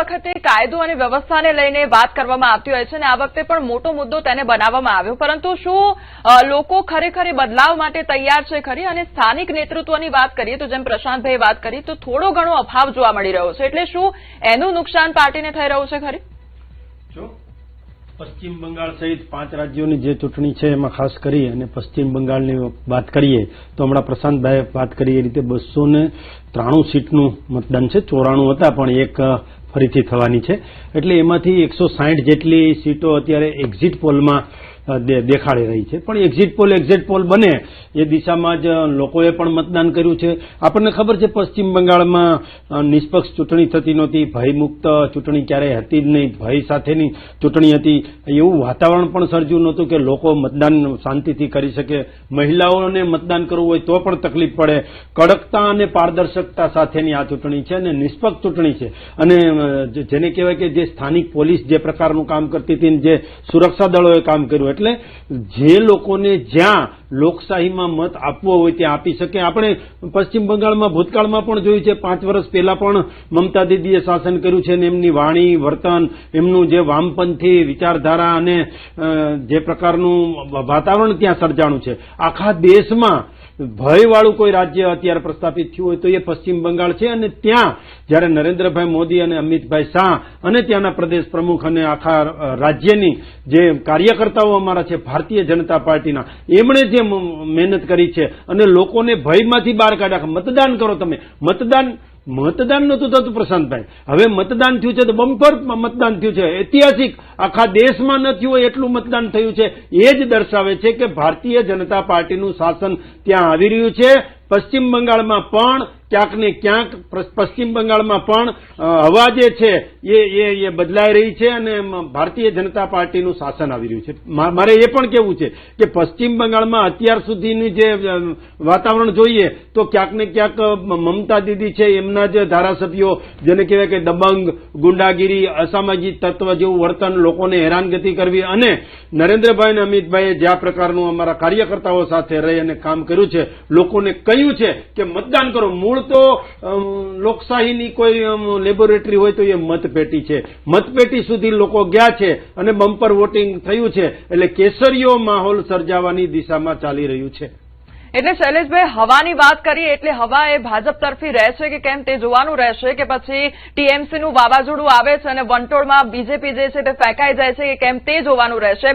વખતે કાયદો અને વ્યવસ્થાને લઈને વાત કરવામાં આવતી હોય છે અને આ વખતે પણ મોટો મુદ્દો તેને બનાવવામાં આવ્યો, પરંતુ શું લોકો ખરેખર બદલાવ માટે તૈયાર છે ખરી? અને સ્થાનિક નેતૃત્વની વાત કરીએ તો જેમ પ્રશાંતભાઈ વાત કરી તો થોડો ઘણો અભાવ જોવા મળી રહ્યો છે, એટલે શું એનું નુકસાન પાર્ટીને થઈ રહ્યું છે ખરી? પશ્ચિમ બંગાળ સહિત 5 રાજ્યોની જે ચૂંટણી છે એમાં ખાસ કરી અને પશ્ચિમ બંગાળની વાત કરીએ તો હમણાં પ્રશાંતભાઈએ વાત કરી એ રીતે 293 સીટનું મતદાન છે, 94 હતા પણ એક ફરીથી થવાની છે, એટલે એમાંથી 160 જેટલી સીટો અત્યારે એક્ઝિટ પોલમાં દેખાડી રહી છે. પણ એક્ઝિટ પોલ બને એ દિશામાં જ લોકોએ પણ મતદાન કર્યું છે. આપણને ખબર છે પશ્ચિમ બંગાળમાં નિષ્પક્ષ ચૂંટણી થતી નહોતી, ભયમુક્ત ચૂંટણી ક્યારેય હતી જ નહીં, ભય સાથેની ચૂંટણી હતી, એવું વાતાવરણ પણ સર્જ્યું નહોતું કે લોકો મતદાન શાંતિથી કરી શકે. મહિલાઓને મતદાન કરવું હોય તો પણ તકલીફ પડે. કડકતા અને પારદર્શકતા સાથેની આ ચૂંટણી છે અને નિષ્પક્ષ ચૂંટણી છે. અને જેને કહેવાય કે જે સ્થાનિક પોલીસ જે પ્રકારનું કામ કરતી હતી, જે સુરક્ષા દળોએ કામ કર્યું, એટલે જે લોકોને જ્યાં લોકશાહીમાં મત આપવો હોય ત્યાં આપી શકે. આપણે પશ્ચિમ બંગાળમાં ભૂતકાળમાં પણ જોયું છે, 5 વર્ષ પહેલા પણ મમતા દીદીએ શાસન કર્યું છે અને એમની વાણી, વર્તન, એમનું જે વામપંથી વિચારધારા અને જે પ્રકારનું વાતાવરણ ત્યાં સર્જાણું છે, આખા દેશમાં ભયવાળું કોઈ રાજ્ય અત્યારે પ્રસ્થાપિત થયું હોય તો એ પશ્ચિમ બંગાળ છે. અને ત્યાં જ્યારે નરેન્દ્રભાઈ મોદી અને અમિતભાઈ શાહ અને ત્યાંના પ્રદેશ પ્રમુખ અને આખા રાજ્યની જે કાર્યકર્તાઓ અમારા છે ભારતીય જનતા પાર્ટીના, એમણે જે મહેનત કરી છે અને લોકોને ભયમાંથી બહાર કાઢ્યા. મતદાન કરો તમે. મતદાન નહોતું થતું પ્રશાંતભાઈ, હવે મતદાન થયું છે તો બમ્પર મતદાન થયું છે, ઐતિહાસિક, આખા દેશમાં ન થયું હોય એટલું મતદાન થયું છે. એ જ દર્શાવે છે કે ભારતીય જનતા પાર્ટીનું શાસન ત્યાં આવી રહ્યું છે. પશ્ચિમ બંગાળમાં પણ ક્યાંક ને ક્યાંક પશ્ચિમ બંગાળમાં પણ હવા જે છે એ બદલાઈ રહી છે અને ભારતીય જનતા પાર્ટીનું શાસન આવી રહ્યું છે. મારે એ પણ કહેવું છે કે પશ્ચિમ બંગાળમાં અત્યાર સુધીનું જે વાતાવરણ જોઈએ તો ક્યાંક ને ક્યાંક મમતા દીદી છે, એમના જે ધારાસભ્યો જેને કહેવાય કે દબંગ, ગુંડાગીરી, અસામાજિક તત્વ જેવું વર્તન, લોકોને હેરાનગતિ કરવી, અને નરેન્દ્રભાઈ અને અમિતભાઈએ જ્યાં પ્રકારનું અમારા કાર્યકર્તાઓ સાથે રહી અને કામ કર્યું છે, લોકોને કહ્યું છે કે મતદાન કરો. મૂળ તો લોકશાહીની કોઈ લેબોરેટરી હોય તો એ મતપેટી છે. મતપેટી સુધી લોકો ગયા છે અને બમ્પર વોટિંગ થયું છે, એટલે કેસરીયો માહોલ સર્જાવાની દિશામાં ચાલી રહ્યું છે. એટલે શૈલેષભાઈ, હવાની વાત કરીએ એટલે હવા એ ભાજપ તરફી રહેશે કે કેમ તે જોવાનું રહેશે, કે પછી ટીએમસીનું વાવાઝોડું આવે છે અને વંટોળમાં બીજેપી જે છે તે ફેંકાઈ જાય છે કે કેમ તે જોવાનું રહેશે.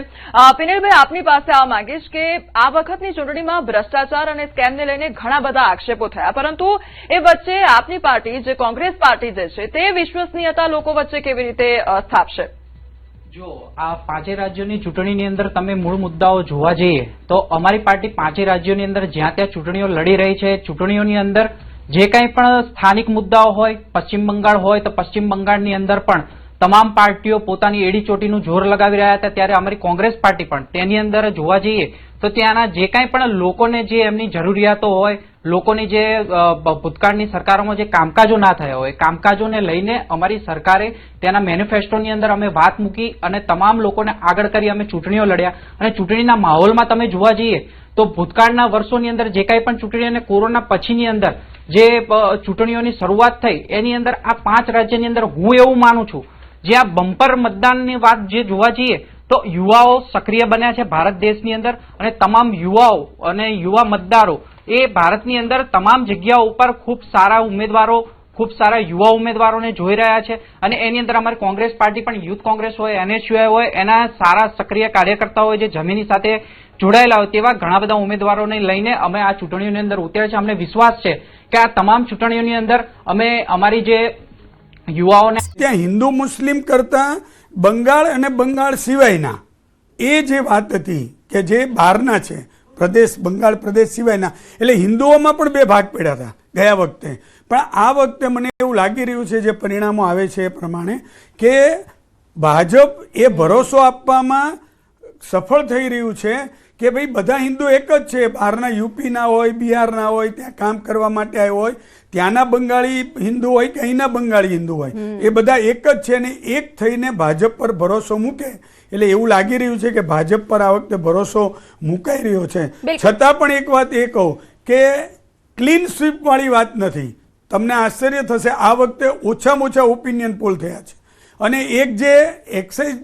પિનેલભાઈ, આપની પાસે આવવા માંગીશ કે આ વખતની ચૂંટણીમાં ભ્રષ્ટાચાર અને સ્કેમને લઈને ઘણા બધા આક્ષેપો થયા, પરંતુ એ વચ્ચે આપની પાર્ટી જે કોંગ્રેસ પાર્ટી જે છે તે વિશ્વસનીયતા લોકો વચ્ચે કેવી રીતે સ્થાપશે? જો આ 5 રાજ્યોની ચૂંટણીની અંદર તમે મૂળ મુદ્દાઓ જોવા જઈએ તો અમારી પાર્ટી 5 રાજ્યોની અંદર જ્યાં ત્યાં ચૂંટણીઓ લડી રહી છે. ચૂંટણીઓની અંદર જે કંઈ પણ સ્થાનિક મુદ્દાઓ હોય, પશ્ચિમ બંગાળ હોય તો પશ્ચિમ બંગાળની અંદર પણ તમામ પાર્ટીઓ પોતાની એડી ચોટીનું જોર લગાવી રહ્યા હતા, ત્યારે અમારી કોંગ્રેસ પાર્ટી પણ તેની અંદર જોવા જઈએ તો ત્યાંના જે કંઈ પણ લોકોને જે એમની જરૂરિયાતો હોય, લોકોની જે ભૂતકાળની સરકારોમાં જે કામકાજો ના થયા હોય, કામકાજોને લઈને અમારી સરકારે તેના મેનિફેસ્ટોની અંદર અમે વાત મૂકી અને તમામ લોકોને આગળ કરી અમે ચૂંટણીઓ લડ્યા. અને ચૂંટણીના માહોલમાં તમે જોવા જઈએ તો ભૂતકાળના વર્ષોની અંદર જે કંઈ પણ ચૂંટણી અને કોરોના પછીની અંદર જે ચૂંટણીઓની શરૂઆત થઈ એની અંદર આ 5 રાજ્યની અંદર હું એવું માનું છું જે આ બમ્પર મતદાનની વાત જે જોવા જઈએ તો યુવાઓ સક્રિય બન્યા છે ભારત દેશની અંદર, અને તમામ યુવાઓ અને યુવા મતદારો એ ભારતની અંદર તમામ જગ્યાઓ ઉપર ખૂબ સારા ઉમેદવારો, ખૂબ સારા યુવા ઉમેદવારોને જોઈ રહ્યા છે. અને એની અંદર અમારી કોંગ્રેસ પાર્ટી પણ યુથ કોંગ્રેસ હોય, NSUI હોય, એના સારા સક્રિય કાર્યકર્તાઓ હોય જે જમીની સાથે જોડાયેલા હોય તેવા ઘણા બધા ઉમેદવારોને લઈને અમે આ ચૂંટણીઓની અંદર ઉતર્યા છે. અમને વિશ્વાસ છે કે આ તમામ ચૂંટણીઓની અંદર અમે અમારી જે યુવાઓને ત્યાં હિન્દુ મુસ્લિમ કરતા બંગાળ અને બંગાળ સિવાયના એ જે વાત હતી કે જે બહારના છે પ્રદેશ, બંગાળ પ્રદેશ સિવાયના, એટલે હિન્દુઓમાં પણ 2 ભાગ પડ્યા હતા ગયા વખતે. પણ આ વખતે મને એવું લાગી રહ્યું છે જે પરિણામો આવે છે એ પ્રમાણે કે ભાજપ એ ભરોસો આપવામાં સફળ થઈ રહ્યું છે કે ભાઈ બધા હિન્દુ એક જ છે. બહારના યુપીના હોય, બિહારના હોય, ત્યાં કામ કરવા માટે આવ્યો હોય, ત્યાંના બંગાળી હિન્દુ હોય કે અહીંના બંગાળી હિન્દુ હોય, એ બધા એક જ છે અને એક થઈને ભાજપ પર ભરોસો મૂકે. એટલે એવું લાગી રહ્યું છે કે ભાજપ પર આ વખતે ભરોસો મુકાઈ રહ્યો છે. છતાં પણ એક વાત એ કહું કે ક્લીન સ્વીપ વાળી વાત નથી. તમને આશ્ચર્ય થશે, આ વખતે ઓછામાં ઓછા ઓપિનિયન પોલ થયા છે. અને એક જે એક્સાઇઝ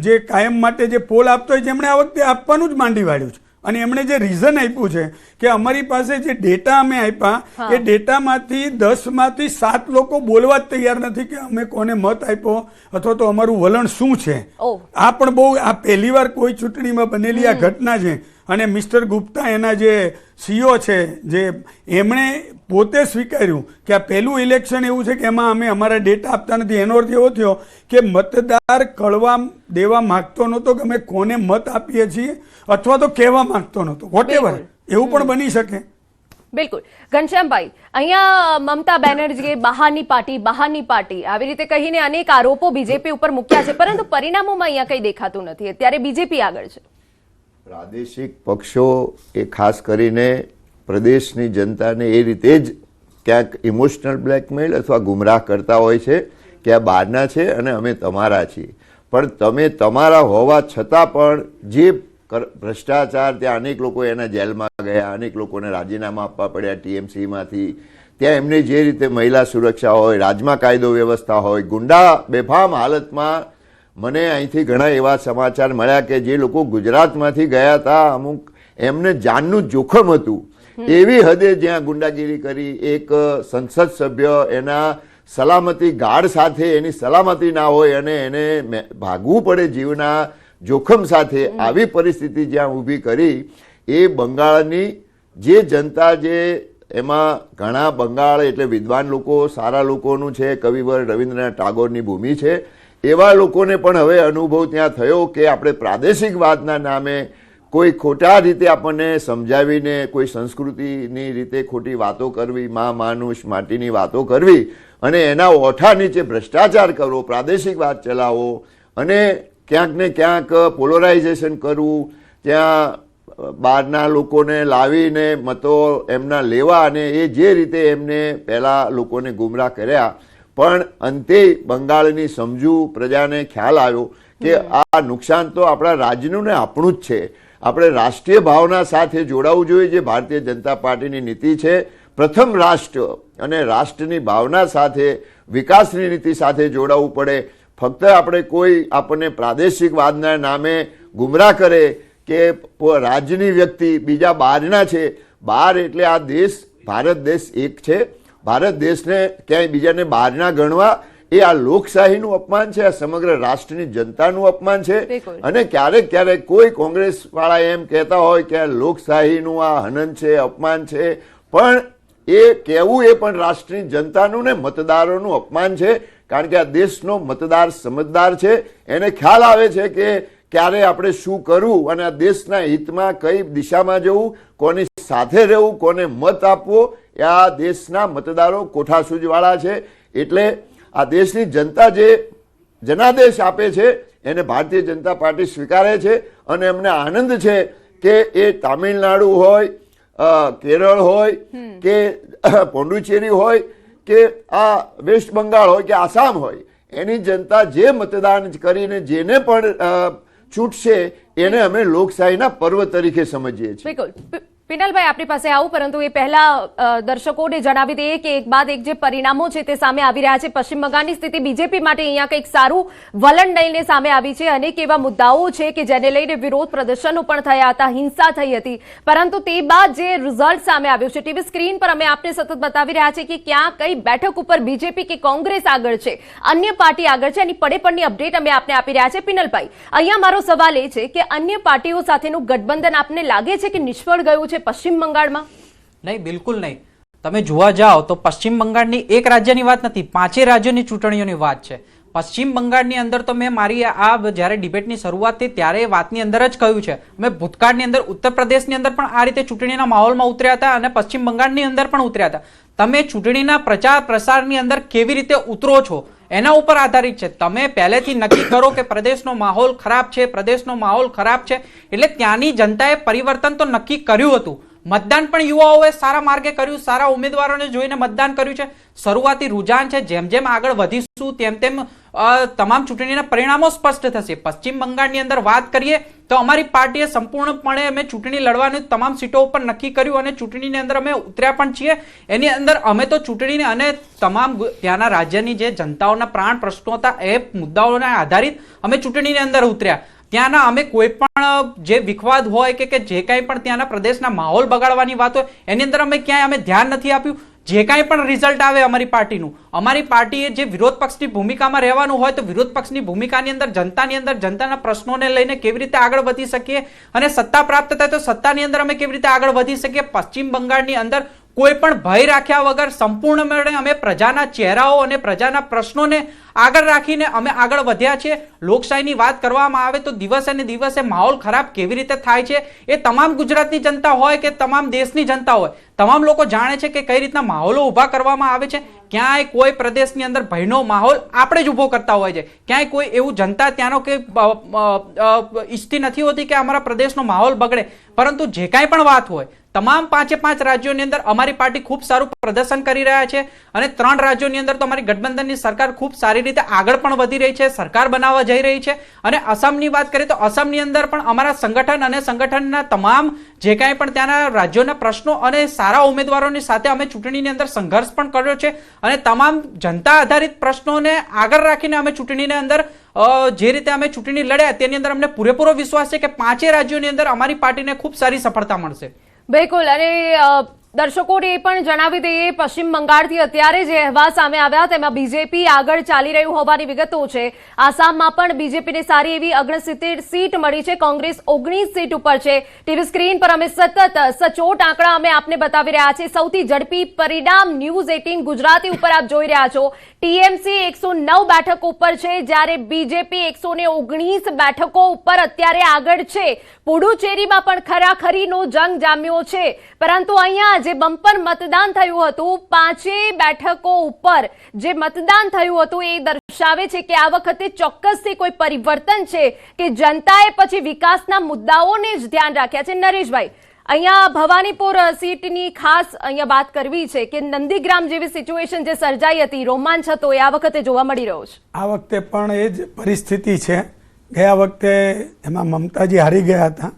જે કાયમ માટે જે પોલ આપતો હોય જેમણે આ વખતે આપવાનું જ માંડી વાળ્યું છે. અને એમણે જે રીઝન આપ્યું છે કે અમારી પાસે જે ડેટા અમે આપ્યા એ ડેટામાંથી 10માંથી 7 લોકો બોલવા જ તૈયાર નથી કે અમે કોને મત આપ્યો અથવા તો અમારું વલણ શું છે. આ પણ બહુ આ પહેલીવાર કોઈ ચૂંટણીમાં બનેલી આ ઘટના છે. અને મિસ્ટર ગુપ્તા એના જે સીઓ છે જે એમણે પોતે સ્વીકાર્યું કે આ પહેલું ઇલેક્શન એવું છે કે એમાં અમે અમારા ડેટા આપતા નથી. એનો અર્થ એવો થયો કે મતદાર કળવા દેવા માંગતો નહોતો કે અમે કોને મત આપીએ છીએ અથવા તો કહેવા માંગતો નહોતો. વોટેવર એવું પણ બની શકે. બિલકુલ. ઘનશ્યામભાઈ, અહીંયા મમતા બેનર્જીએ બહારની પાર્ટી આવી રીતે કહીને અનેક આરોપો બીજેપી ઉપર મૂક્યા છે, પરંતુ પરિણામોમાં અહીંયા કંઈ દેખાતું નથી. અત્યારે બીજેપી આગળ છે. પ્રાદેશિક પક્ષો એ ખાસ કરીને પ્રદેશની જનતાને એ રીતે જ ક્યાંક ઇમોશનલ બ્લેકમેલ અથવા ગુમરાહ કરતા હોય છે કે આ બહારના છે અને અમે તમારા છીએ. પણ તમે તમારા હોવા છતાં પણ જે ભ્રષ્ટાચાર, ત્યાં અનેક લોકો એના જેલમાં ગયા, અનેક લોકોને રાજીનામા આપવા પડ્યા ટીએમસીમાંથી, ત્યાં એમને જે રીતે મહિલા સુરક્ષા હોય, રાજમાં કાયદો વ્યવસ્થા હોય, ગુંડા બેફામ હાલતમાં. મને અહીંથી ઘણા એવા સમાચાર મળ્યા કે જે લોકો ગુજરાતમાંથી ગયા હતા, અમુક એમને જાનનું જોખમ હતું, એવી હદે જ્યાં ગુંડાગીરી કરી. એક સંસદ સભ્ય એના સલામતી ગાર્ડ સાથે એની સલામતી ના હોય અને એને ભાગવું પડે જીવના જોખમ સાથે, આવી પરિસ્થિતિ જ્યાં ઊભી કરી. એ બંગાળની જે જનતા, જે એમાં ઘણા બંગાળ એટલે વિદ્વાન લોકો, સારા લોકોનું છે, કવિવર રવિન્દ્રનાથ ટાગોરની ભૂમિ છે, એવા લોકોને પણ હવે અનુભવ ત્યાં થયો કે આપણે પ્રાદેશિકવાદના નામે કોઈ ખોટા રીતે આપણને સમજાવીને કોઈ સંસ્કૃતિની રીતે ખોટી વાતો કરવી, માનુષ માટીની વાતો કરવી અને એના ઓઠા નીચે ભ્રષ્ટાચાર કરવો, પ્રાદેશિકવાદ ચલાવવો અને ક્યાંક ને ક્યાંક પોલરાઇઝેશન કરવું, ત્યાં બહારના લોકોને લાવીને મતો એમના લેવા અને એ જે રીતે એમને પહેલા લોકોને ગુમરાહ કર્યા. પણ અંતે બંગાળની સમજુ પ્રજાને ખ્યાલ આવ્યો કે આ નુકસાન તો આપણા રાજ્યનું ને આપણું જ છે. આપણે રાષ્ટ્રીય ભાવના સાથે જોડાવું જોઈએ, જે ભારતીય જનતા પાર્ટીની નીતિ છે. પ્રથમ રાષ્ટ્ર અને રાષ્ટ્રની ભાવના સાથે, વિકાસની નીતિ સાથે જોડાવું પડે. ફક્ત આપણે કોઈ આપણને પ્રાદેશિકવાદના નામે ગુમરાહ કરે કે રાજ્યની વ્યક્તિ બીજા બહારના છે. બહાર એટલે આ દેશ, ભારત દેશ એક છે. ભારત દેશને ક્યાંય બીજાને બહારના ગણવા એ આ લોકશાહીનું અપમાન છે, આ સમગ્ર રાષ્ટ્રની જનતાનું અપમાન છે. અને ક્યારેક ક્યારેક કોઈ કોંગ્રેસ વાળા એમ કહેતા હોય કે આ લોકશાહીનું આ હનન છે, અપમાન છે, પણ એ કહેવું એ પણ રાષ્ટ્રની જનતાનું ને મતદારોનું અપમાન છે. કારણ કે આ દેશનો મતદાર સમજદાર છે, એને ખ્યાલ આવે છે કે ક્યારે આપણે શું કરવું અને આ દેશના હિતમાં કઈ દિશામાં જવું, કોની સાથે રહેવું, કોને મત આપવો. આ દેશના મતદારો કોઠાસૂઝવાળા છે. એટલે આ દેશની જનતા જે જનાદેશ આપે છે એને ભારતીય જનતા પાર્ટી સ્વીકારે છે અને એમને આનંદ છે કે એ તામિલનાડુ હોય, કેરળ હોય કે પોંડુચેરી હોય કે આ વેસ્ટ બંગાળ હોય કે આસામ હોય, એની જનતા જે મતદાન કરીને જેને પણ છૂટશે એને અમે લોકશાહીના પર્વ તરીકે સમજીએ છીએ. બિલકુલ. પિનલભાઈ, આપણી પાસે આવું, પરંતુ એ પહેલા દર્શકોને જણાવી દઈએ કે એક બાદ એક જે પરિણામો છે તે સામે આવી રહ્યા છે. પશ્ચિમ બંગાળની સ્થિતિ બીજેપી માટે અહીંયા કંઈક સારું વલણ લઈને સામે આવી છે. અનેક એવા મુદ્દાઓ છે કે જેને લઈને વિરોધ પ્રદર્શનો પણ થયા હતા, હિંસા થઈ હતી, પરંતુ તે બાદ જે રિઝલ્ટ સામે આવ્યું છે, ટીવી સ્ક્રીન પર અમે આપને સતત બતાવી રહ્યા છે કે ક્યાં કઈ બેઠક ઉપર બીજેપી કે કોંગ્રેસ આગળ છે, અન્ય પાર્ટી આગળ છે. એની પડે અપડેટ અમે આપને આપી રહ્યા છે. પિનલભાઈ, અહીંયા મારો સવાલ એ છે કે અન્ય પાર્ટીઓ સાથેનું ગઠબંધન આપને લાગે છે કે નિષ્ફળ ગયું છે પશ્ચિમ બંગાળમાં? નહીં, બિલકુલ નહીં. તમે જોવા જાઓ તો પશ્ચિમ બંગાળની એક રાજ્યની વાત નથી, 5 રાજ્યોની ચૂંટણીઓની વાત છે. પશ્ચિમ બંગાળની અંદર તો મેં મારી આ જ્યારે ડિબેટની શરૂઆત થઈ ત્યારે એ વાતની અંદર જ કહ્યું છે. મેં ભૂતકાળની અંદર ઉત્તર પ્રદેશની અંદર પણ આ રીતે ચૂંટણીના માહોલમાં ઉતર્યા હતા અને પશ્ચિમ બંગાળની અંદર પણ ઉતર્યા હતા. તમે ચૂંટણીના પ્રચાર પ્રસારની અંદર કેવી રીતે ઉતરો છો એના ઉપર આધારિત છે. તમે પહેલેથી નક્કી કરો કે પ્રદેશનો માહોલ ખરાબ છે, પ્રદેશનો માહોલ ખરાબ છે, એટલે ત્યાંની જનતાએ પરિવર્તન તો નક્કી કર્યું હતું, મતદાન પણ યુવાઓએ સારા માર્ગે કર્યું, સારા ઉમેદવારોને જોઈને મતદાન કર્યું છે. શરૂઆતી રૂઝાન છે, જેમ જેમ આગળ વધીશું તેમ તેમ તમામ ચૂંટણીના પરિણામો સ્પષ્ટ થશે. પશ્ચિમ બંગાળની અંદર વાત કરીએ તો અમારી પાર્ટીએ સંપૂર્ણપણે અમે ચૂંટણી લડવાની તમામ સીટો ઉપર નક્કી કર્યું અને ચૂંટણીની અંદર અમે ઉતર્યા પણ છીએ. એની અંદર અમે તો ચૂંટણીને અને તમામ ત્યાંના રાજ્યની જે જનતાઓના પ્રાણ પ્રશ્નો હતા એ મુદ્દાઓને આધારિત અમે ચૂંટણીની અંદર ઉતર્યા. ત્યાંના અમે કોઈ પણ જે વિખવાદ હોય કે જે કાંઈ પણ ત્યાંના પ્રદેશના માહોલ બગાડવાની વાત હોય એની અંદર અમે ક્યાંય અમે ધ્યાન નથી આપ્યું. જે કાંઈ પણ રિઝલ્ટ આવે અમારી પાર્ટીનું, અમારી પાર્ટીએ જે વિરોધ પક્ષની ભૂમિકામાં રહેવાનું હોય તો વિરોધ પક્ષની ભૂમિકાની અંદર જનતાના પ્રશ્નોને લઈને કેવી રીતે આગળ વધી શકીએ અને સત્તા પ્રાપ્ત થાય તો સત્તાની અંદર અમે કેવી રીતે આગળ વધી શકીએ. પશ્ચિમ બંગાળની અંદર કોઈ પણ ભય રાખ્યા વગર સંપૂર્ણપણે અમે પ્રજાના ચહેરાઓ અને પ્રજાના પ્રશ્નોને આગળ રાખીને અમે આગળ વધ્યા છે. લોકશાહીની વાત કરવામાં આવે તો દિવસે ને દિવસે માહોલ ખરાબ કેવી રીતે થાય છે એ તમામ ગુજરાતની જનતા હોય કે તમામ દેશની જનતા હોય, તમામ લોકો જાણે છે કે કઈ રીતના માહોલો ઉભા કરવામાં આવે છે. ક્યાંય કોઈ પ્રદેશની અંદર ભયનો માહોલ આપણે જ ઉભો કરતા હોય છે. ક્યાંય કોઈ એવું જનતા ત્યાંનો કે ઈચ્છતી નથી હોતી કે અમારા પ્રદેશનો માહોલ બગડે. પરંતુ જે કાંઈ પણ વાત હોય તમામ 5 રાજ્યોની અંદર અમારી પાર્ટી ખૂબ સારું પ્રદર્શન કરી રહ્યા છે અને 3 રાજ્યોની અંદર તો અમારી ગઠબંધનની સરકાર ખૂબ સારી રીતે આગળ પણ વધી રહી છે, સરકાર બનાવવા જઈ રહી છે. અને અસમની વાત કરીએ તો અસમની અંદર પણ અમારા સંગઠન અને સંગઠનના તમામ જે કાંઈ પણ ત્યાંના રાજ્યોના પ્રશ્નો અને સારા ઉમેદવારોની સાથે અમે ચૂંટણીની અંદર સંઘર્ષ પણ કર્યો છે અને તમામ જનતા આધારિત પ્રશ્નોને આગળ રાખીને અમે ચૂંટણીની અંદર જે રીતે અમે ચૂંટણી લડ્યા તેની અંદર અમને પૂરેપૂરો વિશ્વાસ છે કે 5 રાજ્યોની અંદર અમારી પાર્ટીને ખૂબ સારી સફળતા મળશે. બિલકુલ. અને દર્શકોને એ પણ જણાવી દઈએ, પશ્ચિમ બંગાળથી અત્યારે જે અહેવાલ સામે આવ્યા તેમાં બીજેપી આગળ ચાલી રહ્યું હોવાની વિગતો છે. આસામમાં પણ બીજેપીને સારી એવી 69 સીટ મળી છે, કોંગ્રેસ 19 સીટ ઉપર છે. ટીવી સ્ક્રીન પર અમે સતત સચોટ આંકડા અમે આપને બતાવી રહ્યા છીએ. સૌથી ઝડપી પરિણામ ન્યૂઝ 18 ગુજરાતી ઉપર આપ જોઈ રહ્યા છો. ટીએમસી 109 બેઠકો ઉપર છે, જ્યારે બીજેપી 119 બેઠકો ઉપર અત્યારે આગળ છે. પુડુચેરીમાં પણ ખરાખરીનો જંગ જામ્યો છે. પરંતુ અહીંયા જે બમ્પર મતદાન થયું હતું, 5 બેઠકો ઉપર જે મતદાન થયું હતું એ દર્શાવે છે કે આ વખતે ચોક્કસથી કોઈ પરિવર્તન છે કે જનતાએ પછી વિકાસના મુદ્દાઓને જ ધ્યાન રાખ્યા છે. નરેશભાઈ, અહીંયા ભવાનીપુર સીટની ખાસ અહીંયા વાત કરવી છે કે નંદીગ્રામ જેવી સિચ્યુએશન જે સર્જાઈ હતી, રોમાંચ હતો, એ આ વખતે જોવા મળી રહ્યો છે. આ વખતે પણ એ જ પરિસ્થિતિ છે. ગયા વખતે એમાં મમતાજી હારી ગયા હતા,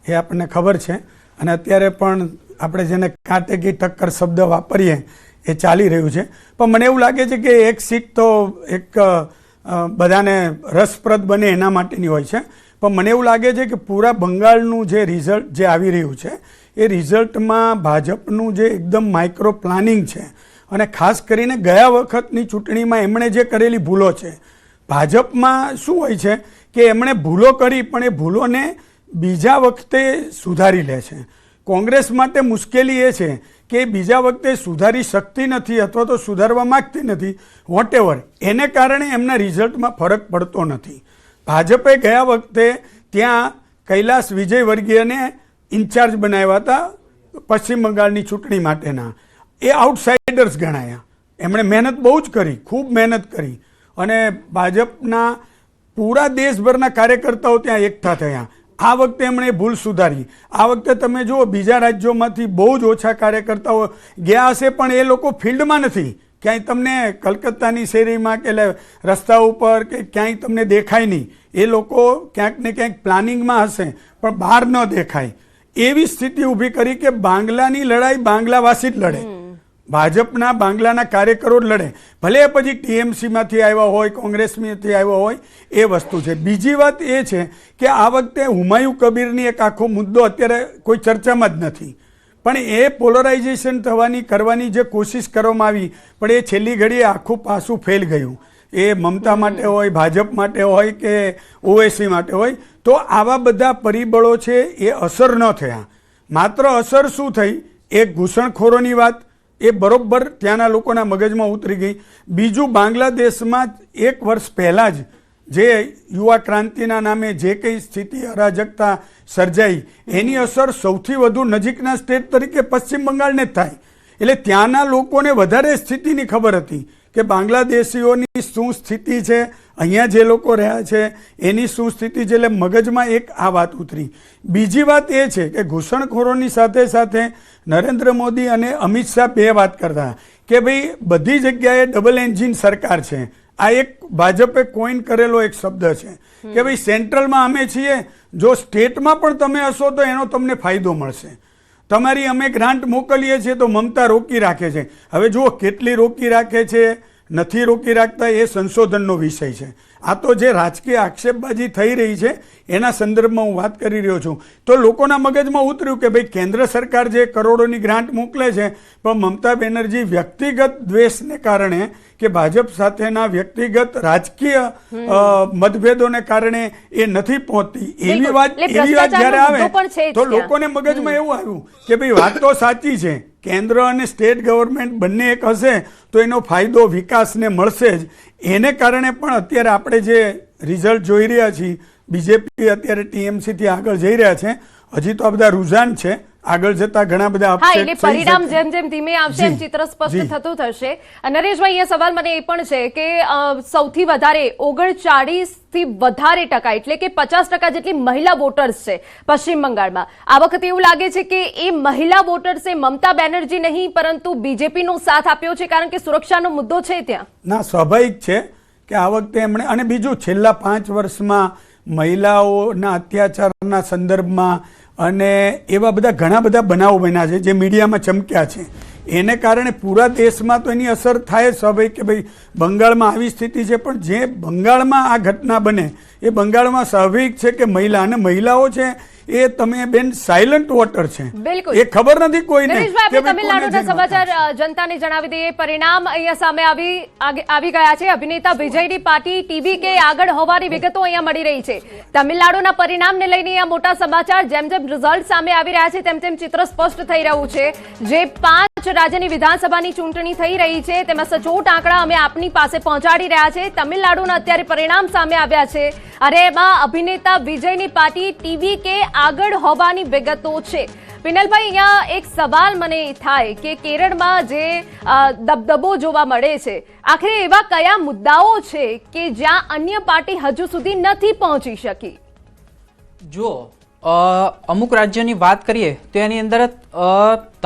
એ આપણને ખબર છે. અને અત્યારે પણ આપણે જેને કાંટે કી ટક્કર શબ્દ વાપરીએ એ ચાલી રહ્યું છે. પણ મને એવું લાગે છે કે એક સીટ તો એક બધાને રસપ્રદ બને એના માટેની હોય છે. પણ મને એવું લાગે છે કે પૂરા બંગાળનું જે રિઝલ્ટ જે આવી રહ્યું છે એ રિઝલ્ટમાં ભાજપનું જે એકદમ માઇક્રો પ્લાનિંગ છે અને ખાસ કરીને ગયા વખતની ચૂંટણીમાં એમણે જે કરેલી ભૂલો છે. ભાજપમાં શું હોય છે કે એમણે ભૂલો કરી પણ એ ભૂલોને બીજા વખતે સુધારી લે છે. કોંગ્રેસ માટે મુશ્કેલી એ છે કે બીજા વખતે સુધારી શકતી નથી અથવા તો સુધારવા માગતી નથી. વોટેવર એને કારણે એમના રિઝલ્ટમાં ફરક પડતો નથી. ભાજપે ગયા વખતે ત્યાં કૈલાસ વિજયવર્ગીયને ઇન્ચાર્જ બનાવ્યા હતા પશ્ચિમ બંગાળની ચૂંટણી માટેના. એ આઉટસાઇડર્સ ગણાયા. એમણે મહેનત બહુ જ કરી, ખૂબ મહેનત કરી અને ભાજપના પૂરા દેશભરના કાર્યકર્તાઓ ત્યાં એકઠા થયા. આ વખતે એમણે ભૂલ સુધારી. આ વખતે તમે જુઓ બીજા રાજ્યોમાંથી બહુ જ ઓછા કાર્યકર્તાઓ ગયા હશે પણ એ લોકો ફિલ્ડમાં નથી. ક્યાંય તમને કલકત્તાની શેરીમાં કે રસ્તા ઉપર કે ક્યાંય તમને દેખાય નહીં. એ લોકો ક્યાંક ને ક્યાંક પ્લાનિંગમાં હશે પણ બહાર ન દેખાય. એવી સ્થિતિ ઊભી કરી કે બાંગ્લાની લડાઈ બાંગ્લાવાસી જ લડે, ભાજપના બાંગ્લાના કાર્યકરો જ લડે. ભલે પછી ટીએમસીમાંથી આવ્યા હોય, કોંગ્રેસમાંથી આવ્યા હોય, એ વસ્તુ છે. બીજી વાત એ છે કે આ વખતે હુમાયુ કબીરની એક આખો મુદ્દો અત્યારે કોઈ ચર્ચામાં જ નથી. પણ એ પોલરાઇઝેશન કરવાની જે કોશિશ કરવામાં આવી પણ એ છેલ્લી ઘડીએ આખું પાસું ફેલ ગયું. એ મમતા માટે હોય, ભાજપ માટે હોય કે ઓવેસી માટે હોય. તો આવા બધા પરિબળો છે એ અસર ન થયા. માત્ર અસર શું થઈ, એક ઘૂસણખોરોની વાત એ બરોબર ત્યાંના લોકોના મગજમાં ઉતરી ગઈ. બીજું, બાંગ્લાદેશમાં 1 વર્ષ પહેલાં જ જે યુવા ક્રાંતિના નામે જે કંઈ સ્થિતિ અરાજકતા સર્જાઈ એની અસર સૌથી વધુ નજીકના સ્ટેટ તરીકે પશ્ચિમ બંગાળને જ થાય. એટલે ત્યાંના લોકોને વધારે સ્થિતિની ખબર હતી કે બાંગ્લાદેશીઓની શું સ્થિતિ છે અહીંયા જે લોકો રહ્યા છે એની શું સ્થિતિ છે. એટલે મગજમાં એક આ વાત ઉતરી. બીજી વાત એ છે કે ઘૂસણખોરોની સાથે સાથે નરેન્દ્ર મોદી અને અમિત શાહ બે વાત કરતા કે ભાઈ બધી જગ્યાએ ડબલ એન્જિન સરકાર છે. આ એક ભાજપે કોઈન કરેલો એક શબ્દ છે કે ભાઈ સેન્ટ્રલમાં અમે છીએ, જો સ્ટેટમાં પણ તમે હશો તો એનો તમને ફાયદો મળશે. તમારી અમે ગ્રાન્ટ મોકલીએ છીએ તો મમતા રોકી રાખે છે. હવે જુઓ કેટલી રોકી રાખે છે, નથી રોકી રાખતા, એ સંશોધનનો વિષય છે. આ તો જે રાજકીય આક્ષેપબાજી થઈ રહી છે એના સંદર્ભમાં હું વાત કરી રહ્યો છું. તો લોકોના મગજમાં ઉતર્યું કે ભાઈ કેન્દ્ર સરકાર જે કરોડોની ગ્રાન્ટ મોકલે છે પણ મમતા બેનર્જી વ્યક્તિગત દ્વેષને કારણે કે ભાજપ સાથેના વ્યક્તિગત રાજકીય મતભેદોને કારણે એ નથી પહોંચતી. એવી વાત જ્યારે આવે તો લોકોને મગજમાં એવું આવ્યું કે ભાઈ વાત તો સાચી છે, કેન્દ્ર અને સ્ટેટ ગવર્મેન્ટ બંને એક હશે તો એનો ફાયદો વિકાસને મળશે જ. એને કારણે પણ અત્યારે આપણે જે રિઝલ્ટ જોઈ રહ્યા છીએ, બીજેપી અત્યારે ટીએમસી થી આગળ જઈ રહ્યા છે. હજી તો આ બધા રુઝાન છે, આગળ જતા ઘણા બધા એટલે પરિણામ જેમ જેમ ધીમે આવશે એમ ચિત્ર સ્પષ્ટ થતું થશે. નરેશભાઈ, અહીંયા સવાલ મને એ પણ છે કે સૌથી વધારે 39% વધારે ટકા એટલે કે 50% જેટલી મહિલા વોટર્સ છે પશ્ચિમ બંગાળમાં. આ વખતે એવું લાગે છે કે એ મહિલા વોટર્સે મમતા બેનર્જી નહીં પરંતુ બીજેપીનો સાથ આપ્યો છે કારણ કે સુરક્ષાનો મુદ્દો છે ત્યાં. ના, સ્વાભાવિક છે કે આ વખતે એમણે, અને બીજું છેલ્લા 5 વર્ષમાં મહિલાઓના અત્યાચારના સંદર્ભમાં અને એવા બધા ઘણા બધા બનાવો બન્યા છે જે મીડિયામાં ચમક્યા છે. એને કારણે પૂરા દેશમાં તો એની અસર થાય સ્વાભાવિક કે ભાઈ બંગાળમાં આવી સ્થિતિ છે, પણ જે બંગાળમાં આ ઘટના બને એ બંગાળમાં સ્વાભાવિક છે કે મહિલા અને મહિલાઓ છે એ તમે બેન સાયલન્ટ વોટર છે, એ ખબર નથી કોઈને. તમિલનાડુના સમાચાર જનતાને જણાવી દઈએ. પરિણામ અહીંયા સામે આવી ગયા છે. અભિનેતા વિજયની પાર્ટી ટીવીકે આગળ હોવાની વિગતો અહીંયા મળી રહી છે. તમિલનાડુના પરિણામને લઈને અહીંયા મોટા સમાચાર. જેમ જેમ રિઝલ્ટ સામે આવી રહ્યા છે તેમ તેમ ચિત્ર સ્પષ્ટ થઈ રહ્યું છે. જે 5 રાજ્યની વિધાનસભાની ચૂંટણી થઈ રહી છે તેમાં સચોટ આંકડા અમે આપની પાસે પહોંચાડી રહ્યા છે. તમિલનાડુના અત્યારે પરિણામ સામે આવ્યા છે અને એમાં અભિનેતા વિજયની પાર્ટી ટીવીકે આગળ હોવાની વિગતો છે. વિનલભાઈ, અહીંયા એક સવાલ મને થાય કે કેરળમાં જે દબદબો જોવા મળે છે, આખરે એવા કયા મુદ્દાઓ છે કે જ્યાં અન્ય પાર્ટી હજુ સુધી નથી પહોંચી શકી? જો અમુક રાજ્યોની વાત કરીએ તો એની અંદર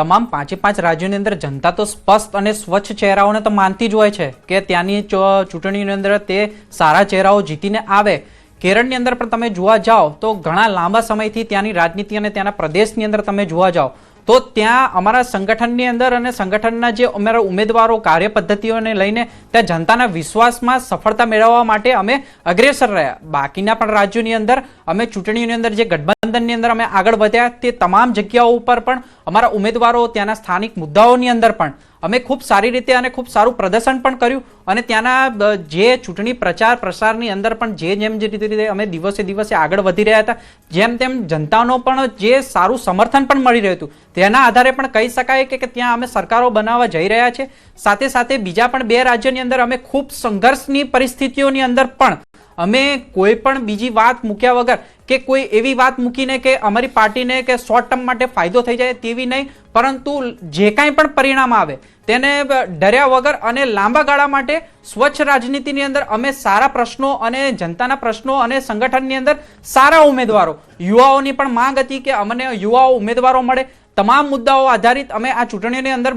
તમામ 5 રાજ્યોની અંદર જનતા તો સ્પષ્ટ અને સ્વચ્છ ચહેરાઓને તો માનતી જ હોય છે કે ત્યાંની ચૂંટણીની અંદર તે સારા ચહેરાઓ જીતીને આવે. કેરળની અંદર પણ તમે જોવા જાઓ તો ઘણા લાંબા સમયથી ત્યાંની રાજનીતિ અને ત્યાંના પ્રદેશની અંદર તમે જોવા જાઓ તો ત્યાં અમારા સંગઠનની અંદર અને સંગઠનના જે અમારા ઉમેદવારો કાર્ય પદ્ધતિઓને લઈને ત્યાં જનતાના વિશ્વાસમાં સફળતા મેળવવા માટે અમે અગ્રેસર રહ્યા. બાકીના પણ રાજ્યોની અંદર અમે ચૂંટણીઓની અંદર જે ગઠબંધનની અંદર અમે આગળ વધ્યા તે તમામ જગ્યાઓ ઉપર પણ અમારા ઉમેદવારો ત્યાંના સ્થાનિક મુદ્દાઓની અંદર પણ અમે ખૂબ સારી રીતે અને ખૂબ સારું પ્રદર્શન પણ કર્યું અને ત્યાંના જે ચૂંટણી પ્રચાર પ્રસારની અંદર પણ જેમ જે રીતે અમે દિવસે દિવસે આગળ વધી રહ્યા હતા જેમ તેમ જનતાનો પણ જે સારું સમર્થન પણ મળી રહ્યું હતું તેના આધારે પણ કહી શકાય કે ત્યાં અમે સરકારો બનાવવા જઈ રહ્યા છે. સાથે સાથે બીજા પણ 2 રાજ્યોની અંદર અમે ખૂબ સંઘર્ષની પરિસ્થિતિઓની અંદર પણ અમે કોઈ પણ બીજી વાત મૂક્યા વગર કે કોઈ એવી વાત મૂકીને કે અમારી પાર્ટીને કે શોર્ટ ટર્મ માટે ફાયદો થઈ જાય તેવી નહીં, પરંતુ જે કાંઈ પણ પરિણામ આવે તેને ડર્યા વગર અને લાંબા ગાળા માટે સ્વચ્છ રાજનીતિની અંદર અમે સારા પ્રશ્નો અને જનતાના પ્રશ્નો અને સંગઠનની અંદર સારા ઉમેદવારો, યુવાઓની પણ માંગ હતી કે અમને યુવાઓ ઉમેદવારો મળે. તમામ મુદ્દાઓ આધારિત અમે આ ચૂંટણીની અંદર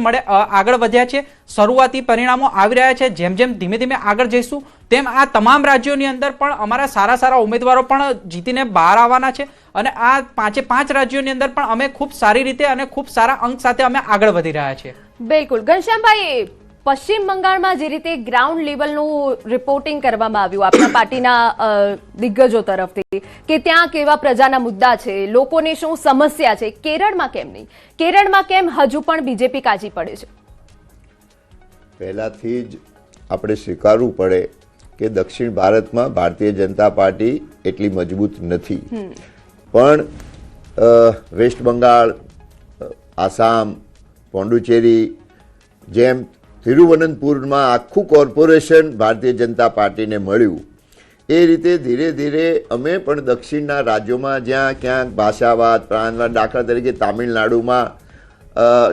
આગળ વધ્યા છે. શરૂઆતી પરિણામો આવી રહ્યા છે. જેમ જેમ ધીમે ધીમે આગળ જઈશું તેમ આ તમામ રાજ્યોની અંદર પણ અમારા સારા ઉમેદવારો પણ જીતીને બહાર આવવાના છે અને આ 5 રાજ્યોની અંદર પણ અમે ખૂબ સારી રીતે અને ખૂબ સારા અંક સાથે અમે આગળ વધી રહ્યા છીએ. બિલકુલ. ઘનશ્યામભાઈ, પશ્ચિમ બંગાળમાં જે રીતે ગ્રાઉન્ડ લેવલનું રિપોર્ટિંગ કરવામાં આવ્યું આપણા પાર્ટીના દિગ્ગજો તરફથી કે ત્યાં કેવા પ્રજાના મુદ્દા છે, લોકોને શું સમસ્યા છે, કેરળમાં કેમ નહીં? કેરળમાં કેમ હજુ પણ બીજેપી કાચી પડે છે? પહેલાથી જ આપણે સ્વીકારવું પડે કે દક્ષિણ ભારતમાં ભારતીય જનતા પાર્ટી એટલી મજબૂત નથી, પણ વેસ્ટ બંગાળ, આસામ, પોંડુચેરી જેમ તિરુવનંતપુરમાં આખું કોર્પોરેશન ભારતીય જનતા પાર્ટીને મળ્યું. એ રીતે ધીરે ધીરે અમે પણ દક્ષિણના રાજ્યોમાં જ્યાં ક્યાંક ભાષાવાદ, પ્રાંતવાદ, દાખલા તરીકે તામિલનાડુમાં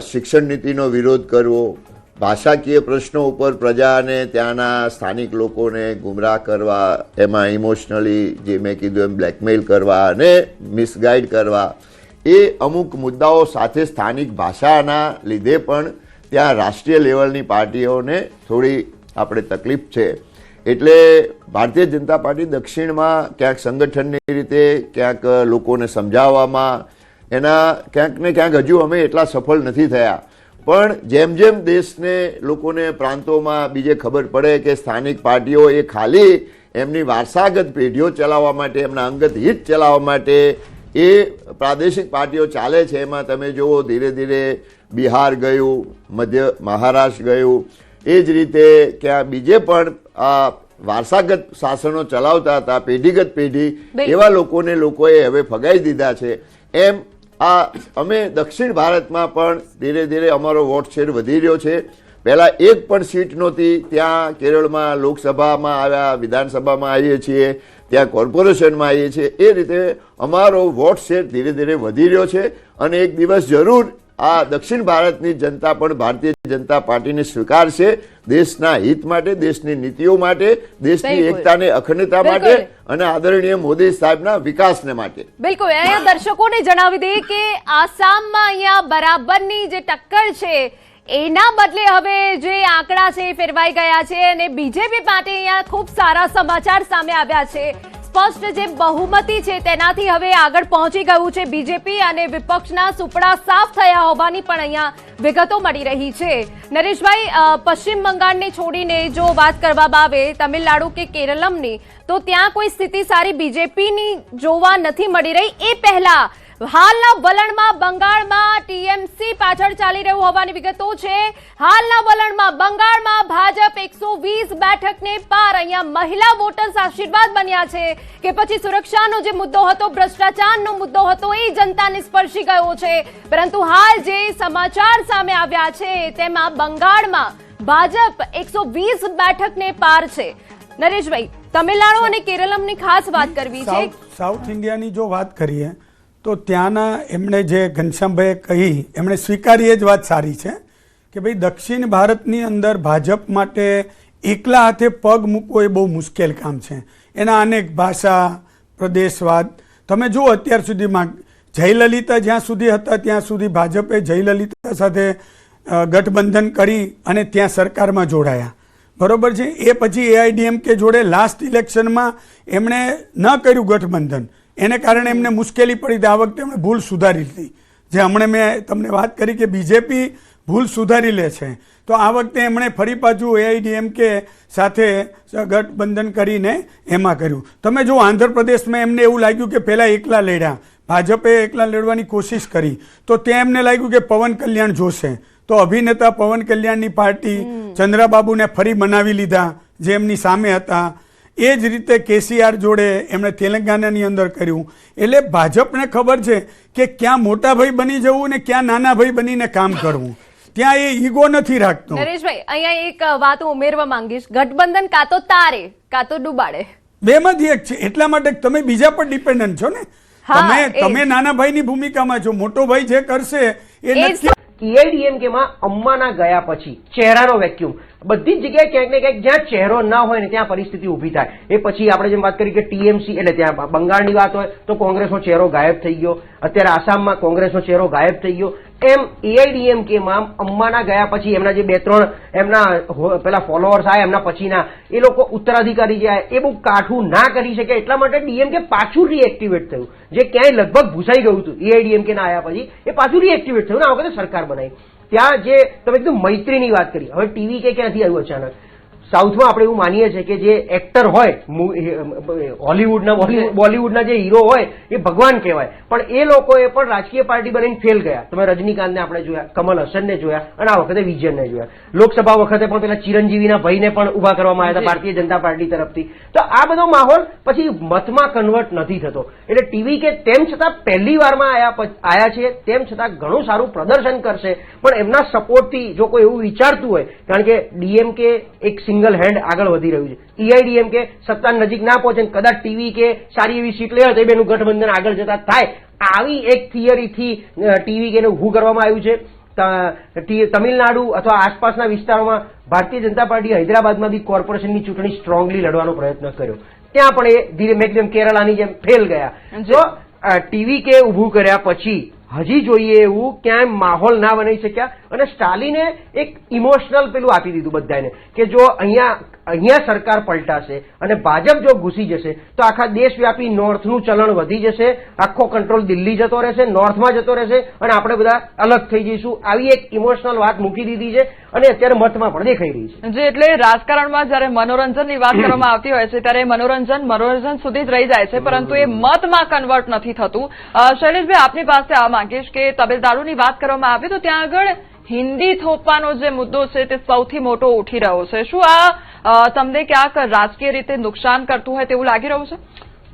શિક્ષણ નીતિનો વિરોધ કરવો, ભાષાકીય પ્રશ્નો ઉપર પ્રજાને ત્યાંના સ્થાનિક લોકોને ગુમરાહ કરવા, એમાં ઇમોશનલી જે મેં કીધું એમ બ્લેકમેઇલ કરવા અને મિસગાઈડ કરવા, એ અમુક મુદ્દાઓ સાથે સ્થાનિક ભાષાના લીધે પણ ત્યાં રાષ્ટ્રીય લેવલની પાર્ટીઓને થોડી આપણે તકલીફ છે. એટલે ભારતીય જનતા પાર્ટી દક્ષિણમાં ક્યાંક સંગઠનની રીતે, ક્યાંક લોકોને સમજાવવામાં, એના ક્યાંક ને ક્યાંક હજુ અમે એટલા સફળ નથી થયા. પણ જેમ જેમ દેશને, લોકોને, પ્રાંતોમાં બીજે ખબર પડે કે સ્થાનિક પાર્ટીઓ એ ખાલી એમની વારસાગત પેઢીઓ ચલાવવા માટે, એમના અંગત હિત ચલાવવા માટે એ પ્રાદેશિક પાર્ટીઓ ચાલે છે, એમાં તમે જુઓ ધીરે ધીરે બિહાર ગયું, મધ્ય મહારાષ્ટ્ર ગયું, એ જ રીતે ક્યાં બીજે પણ આ વારસાગત શાસનો ચલાવતા હતા, પેઢીગત પેઢી, એવા લોકોએ હવે ફગાઈ દીધા છે. એમ આ અમે દક્ષિણ ભારતમાં પણ ધીરે ધીરે અમારો વોટ શેર વધી રહ્યો છે. પહેલા એક પણ સીટ નહોતી, ત્યાં કેરળમાં લોકસભામાં આવ્યા, વિધાનસભામાં આવીએ છીએ, ત્યાં કોર્પોરેશનમાં આવીએ છીએ. એ રીતે અમારો વોટ શેર ધીરે ધીરે વધી રહ્યો છે અને એક દિવસ જરૂર આ દક્ષિણ ભારતની જનતા પણ ભારતીય જનતા પાર્ટીને સ્વીકારશે, દેશના હિત માટે, દેશની નીતિઓ માટે, દેશની એકતાને, અખંડતા માટે અને આદરણીય મોદી સાહેબના વિકાસને માટે. બિલકુલ. અહીંયા દર્શકોને જણાવી દઈએ કે આસામમાં અહીંયા બરાબરની જે ટક્કર છે એના બદલે હવે જે આંકડા છે ફેરવાઈ ગયા છે અને બીજેપી માટે અહીંયા ખૂબ સારા સમાચાર સામે આવ્યા છે. સ્પષ્ટ જે બહુમતી છે તેનાથી હવે આગળ પહોંચી ગયું છે બીજેપી અને વિપક્ષના સુપડા સાફ થયા હોવાની પણ અહીંયા વિગતો મળી રહી છે. નરેશભાઈ, પશ્ચિમ બંગાળને છોડીને જો વાત કરવામાં આવે તમિલનાડુ કે કેરળમની, તો ત્યાં કોઈ સ્થિતિ સારી બીજેપીની જોવા નથી મળી રહી. એ પહેલા હાલના વલણમાં બંગાળમાં ટીએમસી પાછળ ચાલી રહ્યું હોવાની વિગતો છે. હાલના વલણમાં બંગાળમાં ભાજપ 120 બેઠકને પાર. અહીંયા મહિલા વોટર્સ આશીર્વાદ બન્યા છે કે પછી સુરક્ષાનો જે મુદ્દો હતો, ભ્રષ્ટાચારનો મુદ્દો હતો, એ જનતાને સ્પર્શી ગયો છે. પરંતુ હાલ જે સમાચાર સામે આવ્યા છે તેમાં બંગાળમાં ભાજપ 120 બેઠકને પાર છે. નરેશભાઈ, તમિલનાડુ અને કેરળમની ખાસ વાત કરવી છે. સાઉથ ઇન્ડિયાની જો વાત કરીએ તો ત્યાંના એમણે જે ઘનશ્યામભાઈએ કહી, એમણે સ્વીકારી, એ જ વાત સારી છે કે ભાઈ દક્ષિણ ભારતની અંદર ભાજપ માટે એકલા હાથે પગ મૂકવો એ બહુ મુશ્કેલ કામ છે. એના અનેક ભાષા, પ્રદેશવાદ, તમે જુઓ અત્યાર સુધીમાં જયલલિતા જ્યાં સુધી હતા ત્યાં સુધી ભાજપે જયલલિતા સાથે ગઠબંધન કરી અને ત્યાં સરકારમાં જોડાયા, બરોબર છે. એ પછી એઆઈડીએમકે જોડે લાસ્ટ ઇલેક્શનમાં એમણે ન કર્યું ગઠબંધન, એને કારણે એમને મુશ્કેલી પડી. આ વખતે એમણે ભૂલ સુધારી લીધી. જે હમણાં મેં તમને વાત કરી કે બીજેપી ભૂલ સુધારી લે છે, તો આ વખતે એમણે ફરી પાછું એઆઈડીએમકે સાથે ગઠબંધન કરીને એમાં કર્યું. તમે જો આંધ્રપ્રદેશમાં એમને એવું લાગ્યું કે પહેલાં એકલા લડ્યા, ભાજપે એકલા લડવાની કોશિશ કરી, તો ત્યાં એમને લાગ્યું કે પવન કલ્યાણ જોશે, તો અભિનેતા પવન કલ્યાણની પાર્ટી ચંદ્રાબાબુને ફરી બનાવી લીધા જે એમની સામે હતા. એ જ રીતે કેસીઆર જોડે એમણે તેલંગાનાની અંદર કર્યું. એટલે ભાજપને ખબર છે કે ક્યાં મોટા ભાઈ બની જવું ને ક્યાં નાના ભાઈ બનીને કામ કરવું. ત્યાં એ ઈગો નથી રાખતો. નરેશભાઈ, અહીંયા એક વાત હું ઉમેરવા માંગીશ. ગઠબંધન કાં તો તારે કાં તો ડૂબાડે, બેમાંથી એક છે. એટલા માટે તમે બીજા પર ડિપેન્ડન્ટ છો ને. તમે નાના ભાઈની ભૂમિકામાં છો, મોટો ભાઈ જે કરશે એ નક્કી. એઆઈડીએમકેમાં અંબાના ગયા પછી ચહેરાનો વેક્યુમ બધી જ જગ્યાએ ક્યાંક ને ક્યાંક જ્યાં ચહેરો ના હોય ને ત્યાં પરિસ્થિતિ ઊભી થાય. એ પછી આપણે જેમ વાત કરી કે ટીએમસી એટલે ત્યાં બંગાળની વાત હોય તો કોંગ્રેસનો ચહેરો ગાયબ થઈ ગયો, અત્યારે આસામમાં કોંગ્રેસનો ચહેરો ગાયબ થઈ ગયો. એમ એઆઈડીએમકેમાં અંબાના ગયા પછી એમના જે 2-3 એમના પેલા ફોલોઅર્સ આયા એમના પછીના એ લોકો ઉત્તરાધિકારી જે એ બહુ કાઠું ના કરી શકે, એટલા માટે ડીએમકે પાછું રીએક્ટિવેટ થયું. જે ક્યાંય લગભગ ભૂસાઈ ગયું હતું એઆઈડીએમકે ના આવ્યા પછી એ પાછું રીએક્ટિવેટ થયું ને આ વખતે સરકાર બનાવી. ત્યાં જે તમે એકદમ મૈત્રીની વાત કરી, હવે ટીવી કે ક્યાંથી આવ્યું અચાનક? સાઉથમાં આપણે એવું માનીએ છીએ કે જે એક્ટર હોય હોલીવુડના બોલીવુડના જે હીરો હોય એ ભગવાન કહેવાય, પણ એ લોકોએ પણ રાજકીય પાર્ટી બનીને ફેલ ગયા. તમે રજનીકાંતને આપણે જોયા, કમલ હસનને જોયા અને આ વખતે વિજયને જોયા. લોકસભા વખતે પણ પેલા ચિરંજીવીના ભાઈને પણ ઉભા કરવામાં આવ્યા હતા ભારતીય જનતા પાર્ટી તરફથી. તો આ બધો માહોલ પછી મતમાં કન્વર્ટ નથી થતો. એટલે ટીવી કે તેમ છતાં પહેલી વારમાં આયા છે, તેમ છતાં ઘણું સારું પ્રદર્શન કરશે, પણ એમના સપોર્ટથી જો કોઈ એવું વિચારતું હોય, કારણ કે ડીએમકે એક સિંગલ હેન્ડ આગળ વધી રહ્યું છે, એઆઈડીએમકે સત્તા નજીક ના પહોંચે, કદાચ ટીવી કે સારી એવી સીટ લે તો એ બેનું ગઠબંધન આગળ જતા થાય, આવી એક થિયરીથી ટીવી કે ઉભું કરવામાં આવ્યું છે. તમિલનાડુ અથવા આસપાસના વિસ્તારોમાં ભારતીય જનતા પાર્ટી હૈદરાબાદમાં બી કોર્પોરેશનની ચૂંટણી સ્ટ્રોંગલી લડવાનો પ્રયત્ન કર્યો. ત્યાં પણ એ ધીરે મેક્સિમમ કેરળાની જેમ ફેલ ગયા. જો ટીવી કે ઉભું કર્યા પછી હજી જોઈએ એવું ક્યાંય માહોલ ના બનાવી શક્યા અને સ્ટાલિને એક ઇમોશનલ પેલું આપી દીધું બધાને કે જો અહીંયા સરકાર પલટાશે અને ભાજપ જો ઘૂસી જશે તો આખા દેશવ્યાપી નોર્થનું ચલણ વધી જશે, આખો કંટ્રોલ દિલ્હી જતો રહેશે, નોર્થમાં જતો રહેશે અને આપણે બધા અલગ થઈ જઈશું. આવી એક ઇમોશનલ વાત મૂકી દીધી છે અને અત્યારે મતમાં પણ દેખાઈ રહી છે. જે એટલે રાજકારણમાં જયારે મનોરંજનની વાત કરવામાં આવતી હોય છે ત્યારે મનોરંજન સુધી જ રહી જાય છે, પરંતુ એ મતમાં કન્વર્ટ નથી થતું. શૈલેષભાઈ, આપની પાસે આ માંગીશ કે તમિલનાડુની વાત કરવામાં આવી તો ત્યાં આગળ હિન્દી થોપવાનો જે મુદ્દો છે તે સૌથી મોટો ઉઠી રહ્યો છે. શું આ તમને ક્યાંક રાજકીય રીતે નુકસાન કરતું હોય તેવું લાગી રહ્યું છે?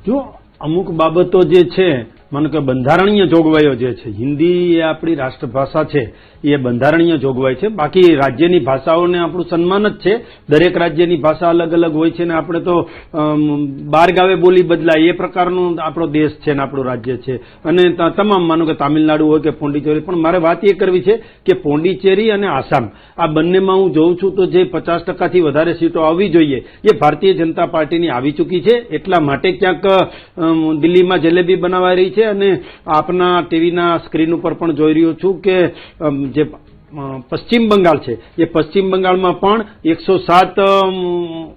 જો અમુક બાબતો જે છે, માનો કે બંધારણીય જોગવાઈઓ જે છે, હિન્દી એ આપણી રાષ્ટ્રભાષા છે, એ બંધારણીય જોગવાઈ છે. બાકી રાજ્યની ભાષાઓને આપણું સન્માન જ છે. દરેક રાજ્યની ભાષા અલગ અલગ હોય છે ને આપણે તો બાર ગાવે બોલી બદલાય એ પ્રકારનો આપણો દેશ છે ને આપણું રાજ્ય છે. અને તમામ માનો કે તામિલનાડુ હોય કે પોંડિચેરી, પણ મારે વાત એ કરવી છે કે પોંડિચેરી અને આસામ આ બંનેમાં હું જોઉં છું તો જે 50%થી વધારે સીટો આવવી જોઈએ એ ભારતીય જનતા પાર્ટીની આવી ચૂકી છે. એટલા માટે ક્યાંક દિલ્હીમાં જલેબી બનાવાઈ રહી છે. અને આપના ટીવીના સ્ક્રીન ઉપર પણ જોઈ રહ્યો છું કે જે પશ્ચિમ બંગાળ છે એ પશ્ચિમ બંગાળમાં પણ 107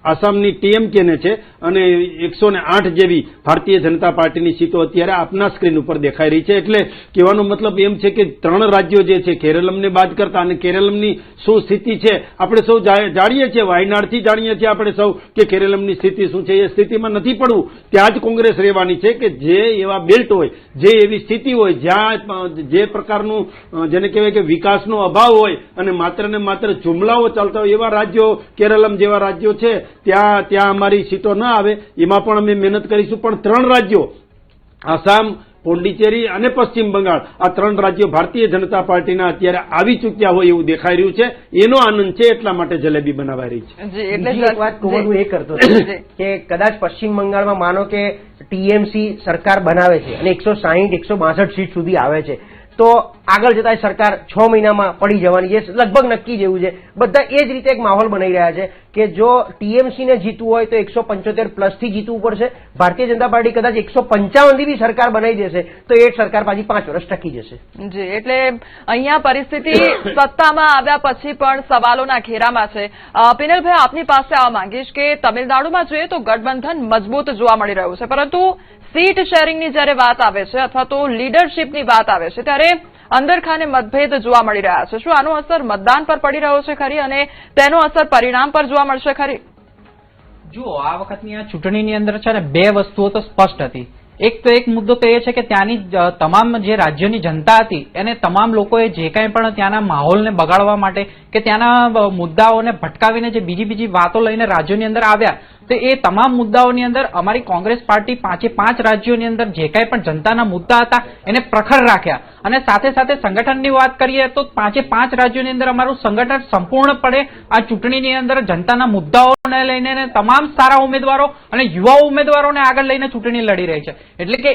આસામની ટીએમકે ને છે અને 108 જેવી ભારતીય જનતા પાર્ટીની સીટો અત્યારે આપના સ્ક્રીન ઉપર દેખાઈ રહી છે. એટલે કહેવાનો મતલબ એમ છે કે 3 રાજ્યો જે છે કેરળમને બાદ કરતા, અને કેરળમની શું સ્થિતિ છે આપણે સૌ જાણીએ છીએ, વાયનાડથી જાણીએ છીએ આપણે સૌ કે કેરળમની સ્થિતિ શું છે. એ સ્થિતિમાં નથી પડવું, ત્યાં જ કોંગ્રેસ રહેવાની છે કે જે એવા બેલ્ટ હોય, જે એવી સ્થિતિ હોય જ્યાં જે પ્રકારનું જેને કહેવાય કે વિકાસનો અભાવ હોય અને માત્ર ને માત્ર જુમલાઓ ચાલતા હોય એવા રાજ્યો, કેરળમ જેવા રાજ્યો છે ત્યાં અમારી સીટો ના આવે. એમાં પણ અમે મહેનત કરીશું. પણ 3 રાજ્યો આસામ, પોંડિચેરી અને પશ્ચિમ બંગાળ, આ 3 રાજ્યો ભારતીય જનતા પાર્ટીના અત્યારે આવી ચૂક્યા હોય એવું દેખાઈ રહ્યું છે. એનો આનંદ છે, એટલા માટે જલેબી બનાવાઈ રહી છે. બીજી એક વાત હું એ કરતો હતો કે કદાચ પશ્ચિમ બંગાળમાં માનો કે ટીએમસી સરકાર બનાવે છે અને 160-162 સીટ સુધી આવે છે તો આગળ જતા સરકાર 6 મહિનામાં પડી જવાની છે, લગભગ નક્કી જેવું છે. બધા એ જ રીતે એક માહોલ બનાવી રહ્યા છે કે જો ટીએમસી ને જીતવું હોય તો 175+ થી જીતવું પડશે. ભારતીય જનતા પાર્ટી કદાચ 155 થી બી સરકાર બનાવી દેશે તો એ સરકાર પાછી 5 વર્ષ ટકી જશે. જી, એટલે અહીંયા પરિસ્થિતિ સત્તામાં આવ્યા પછી પણ સવાલોના ઘેરામાં છે. પિનલભાઈ, આપની પાસે આ માંગીશ કે તમિલનાડુમાં જોઈએ તો ગઠબંધન મજબૂત જોવા મળી રહ્યું છે, પરંતુ સીટ શેરિંગની જયારે વાત આવે છે અથવા તો લીડરશીપની વાત આવે છે ત્યારે અંદરખાને મતભેદ જોવા મળી રહ્યા છે. શું આનો અસર મતદાન પર પડી રહ્યો છે ખરી અને તેનો અસર પરિણામ પર જોવા મળશે ખરી? જુઓ, આ વખતની આ ચૂંટણીની અંદર છે ને 2 વસ્તુઓ તો સ્પષ્ટ હતી. એક મુદ્દો તો એ છે કે ત્યાંની તમામ જે રાજ્યોની જનતા હતી એને તમામ લોકોએ જે કંઈ પણ ત્યાંના માહોલને બગાડવા માટે કે ત્યાંના મુદ્દાઓને ભટકાવીને જે બીજી વાતો લઈને રાજ્યોની અંદર આવ્યા તો એ તમામ મુદ્દાઓની અંદર અમારી કોંગ્રેસ પાર્ટી 5 રાજ્યોની અંદર જે કંઈ પણ જનતાના મુદ્દા હતા એને પ્રખર રાખ્યા. અને સાથે સાથે સંગઠનની વાત કરીએ તો 5 રાજ્યોની અંદર અમારું સંગઠન સંપૂર્ણપણે આ ચૂંટણીની અંદર જનતાના મુદ્દાઓને લઈને તમામ સારા ઉમેદવારો અને યુવા ઉમેદવારોને આગળ લઈને ચૂંટણી લડી રહી છે. એટલે કે